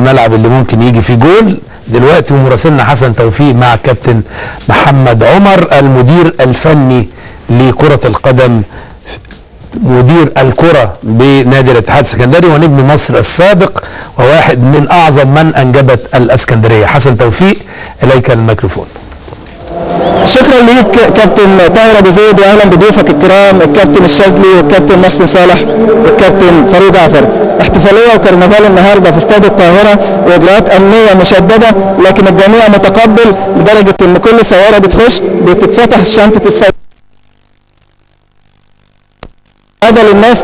الملعب اللي ممكن يجي فيه جول دلوقتي. ومراسلنا حسن توفيق مع كابتن محمد عمر المدير الفني لكرة القدم، مدير الكرة بنادي الاتحاد السكندري ونجم مصر السابق وواحد من اعظم من انجبت الاسكندرية. حسن توفيق اليك الميكروفون. شكرا ليك كابتن طاهر ابو زيد، واهلا بضيوفك الكرام الكابتن الشاذلي والكابتن محسن صالح والكابتن فاروق جعفر. احتفاليه وكرنفال النهارده في استاد القاهره واجراءات امنيه مشدده، لكن الجميع متقبل لدرجه ان كل سياره بتخش بتتفتح شنطه السياره هذا للناس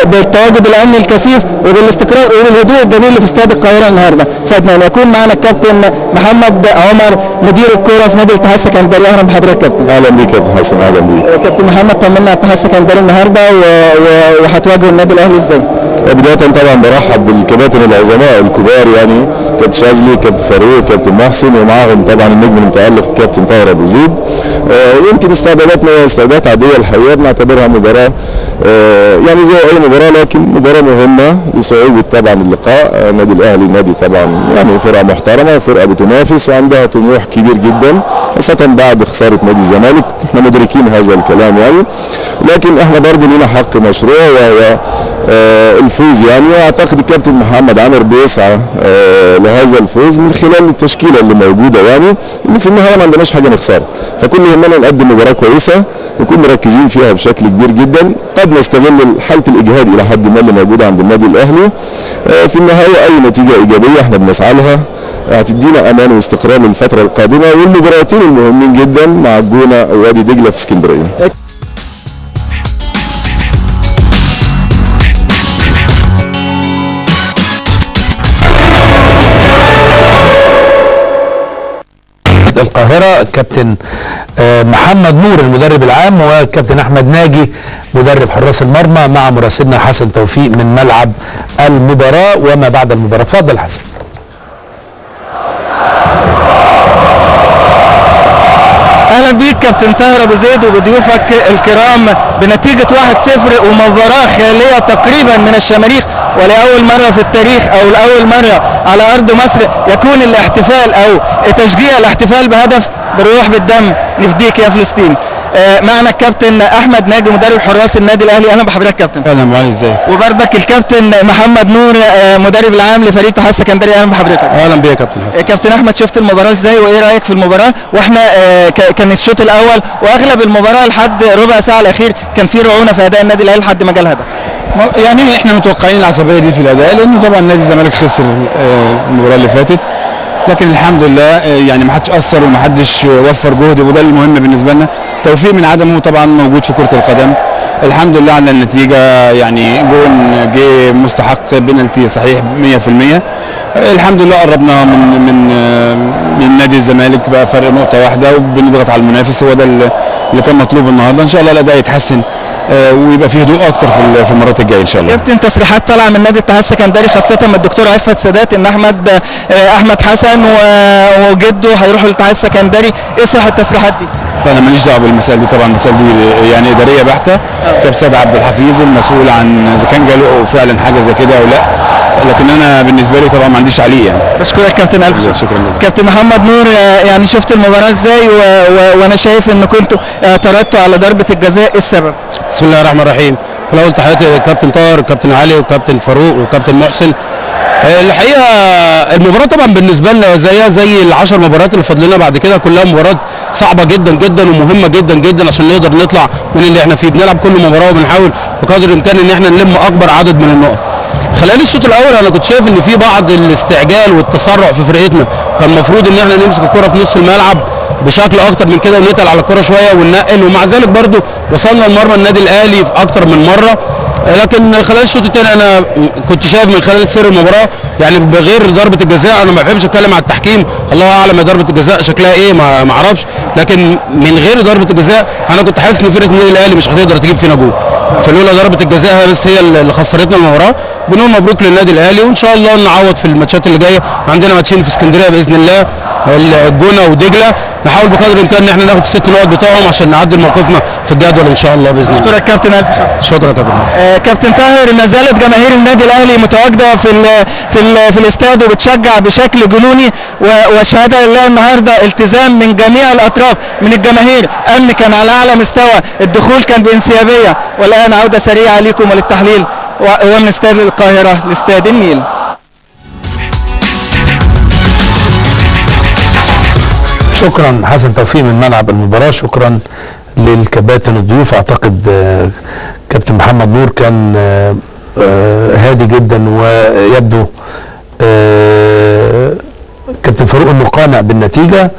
بالتواجد الامني الكثيف وبالاستقرار وبالهدوء الجميل اللي في استاد القاهره النهارده. سعدنا ان يكون معنا الكابتن محمد عمر مدير الكوره في نادي الاتحاد السكندري. اهلا بحضرتك كابتن. اهلا بيك يا كابتن حسن. اهلا بيك كابتن محمد، طمنا على الاتحاد السكندري النهارده وهتواجهوا النادي الاهلي ازاي؟ بدايه طبعا برحب بالكباتن العظماء الكبار، يعني كابتن شاذلي، كابتن فاروق، كابتن محسن، ومعاهم طبعا النجم المتالق الكابتن طاهر ابو زيد. يمكن استعداداتنا استعدادات عاديه الحقيقه، بنعتبرها مباراه يعني زي اي مباراه، لكن مباراه مهمه لصعوبه طبعا اللقاء. النادي الاهلي نادي طبعا يعني فرقه محترمه وفرقه بتنافس وعندها طموح كبير جدا، خاصه بعد خساره نادي الزمالك. احنا مدركين هذا الكلام يعني، لكن احنا برضه لنا حق مشروع وهو الفوز يعني. واعتقد الكابتن محمد عامر بيسعى لهذا الفوز من خلال التشكيله اللي موجوده، يعني اللي في النهايه ما عندناش حاجه نخسرها، فكل يهمنا نقدم مباراه كويسه نكون مركزين فيها بشكل كبير جدا. قد نستغل حاله الاجهاد الى حد ما اللي موجوده عند النادي الاهلي. في النهايه اي نتيجه ايجابيه احنا بنسعى لها، هتدينا امان واستقرار للفتره القادمه، والمباراتين المهمين جدا مع الجونه ووادي دجله في اسكندريه. القاهرة كابتن محمد نور المدرب العام وكابتن احمد ناجي مدرب حراس المرمى مع مراسلنا حسن توفيق من ملعب المباراة وما بعد المباراة. اتفضل حسن. اهلا بيك كابتن طاهر ابو زيد وبضيوفك الكرام. بنتيجه 1-0 ومباراه خاليه تقريبا من الشماريخ، ولاول مره في التاريخ او لاول مره على ارض مصر يكون الاحتفال او تشجيع الاحتفال بهدف بالروح بالدم نفديك يا فلسطين. معنا الكابتن احمد ناجي مدرب حراس النادي الاهلي. اهلا بحضرتك كابتن. اهلا معالي، ازيك؟ وبرضك الكابتن محمد نور مدرب العام لفريق الاتحاد السكندري. اهلا بحضرتك. اهلا بيك يا كابتن حسن. كابتن احمد، شفت المباراه ازاي وايه رايك في المباراه؟ واحنا كان الشوط الاول واغلب المباراه لحد ربع ساعه الاخير كان في رعونه في اداء النادي الاهلي لحد ما جه الهدف. يعني احنا متوقعين العصبيه دي في الاداء، لانه طبعا نادي الزمالك خسر المباراه اللي فاتت، لكن الحمد لله يعني ما حدش اثر وما حدش وفر جهد، وده المهم بالنسبه لنا. توفيق من عدمه طبعا موجود في كره القدم. الحمد لله على النتيجه، يعني جون جه مستحق، بنالتي صحيح 100%. الحمد لله قربنا من نادي الزمالك بقى فرق نقطه واحده، وبنضغط على المنافس. هو ده اللي كان مطلوب النهارده. ان شاء الله الاداء يتحسن ويبقى فيه هدوء اكتر في المرات الجايه ان شاء الله. كابتن، تصريحات طالعه من نادي الاتحاد السكندري خاصه من الدكتور عفت سادات ان احمد حسن وجده هيروحوا للاتحاد السكندري، ايه صح التصريحات دي؟ انا ماليش دعوه بالمسائل دي طبعا، المسائل دي يعني اداريه بحته. كابتن سيد عبد الحفيظ المسؤول عن اذا كان جاله فعلا حاجه زي كده او لا، لكن انا بالنسبه لي طبعا ما عنديش عليه يعني. بشكرك كابتن الف شكرا لك. كابتن محمد نور، يعني شفت المباراه ازاي وانا شايف ان كنتوا اعترضتوا على ضربه الجزاء، ايه السبب؟ بسم الله الرحمن الرحيم. في الاول تحياتي للكابتن طاهر والكابتن علي والكابتن فاروق والكابتن محسن. الحقيقه المباراه طبعا بالنسبه لنا زيها زي ال10 مباريات اللي فاضلنا بعد كده، كلها مباريات صعبه جدا جدا ومهمه جدا جدا عشان نقدر نطلع من اللي احنا فيه. بنلعب كل مباراه وبنحاول بقدر الامكان ان احنا نلم اكبر عدد من النقط. خلال الشوط الاول انا كنت شايف ان في بعض الاستعجال والتسرع في فرقتنا، كان المفروض ان احنا نمسك الكره في نص الملعب بشكل اكتر من كده ونتقل على الكره شويه وننقل، ومع ذلك برضو وصلنا لمرمى النادي الاهلي في اكتر من مره. لكن خلال الشوط الثاني انا كنت شايف من خلال سير المباراه يعني بغير ضربه الجزاء، انا ما بحبش اتكلم على التحكيم، الله اعلم ضربه الجزاء شكلها ايه ما اعرفش، لكن من غير ضربه الجزاء انا كنت حاسس ان فرقه النادي الاهلي مش هتقدر تجيب فينا جول. فلولا ضربه الجزاء بس هي اللي خسرتنا المباراه، بنقول مبروك للنادي الاهلي، وان شاء الله نعوض في الماتشات اللي جايه. عندنا ماتشين في اسكندريه باذن الله، الجونه ودجله، نحاول بقدر الامكان ان احنا ناخد ال6 نقط بتوعهم عشان نعدل موقفنا في الجدول ان شاء الله باذن الله. اشكرك كابتن، الف شكرا يا كابتن. كابتن طاهر، ما زالت جماهير النادي الاهلي متواجده في الاستاد وبتشجع بشكل جنوني، وشهاده لله النهارده التزام من جميع الاطراف من الجماهير، امن كان على اعلى مستوى، الدخول كان بانسيابيه، والان عوده سريعه ليكم وللتحليل ومن استاد القاهره لاستاد النيل. شكرا حسن توفيق من ملعب المباراة. شكرا للكباتن الضيوف. اعتقد كابتن محمد نور كان هادي جدا، ويبدو كابتن فاروق انه قانع بالنتيجة،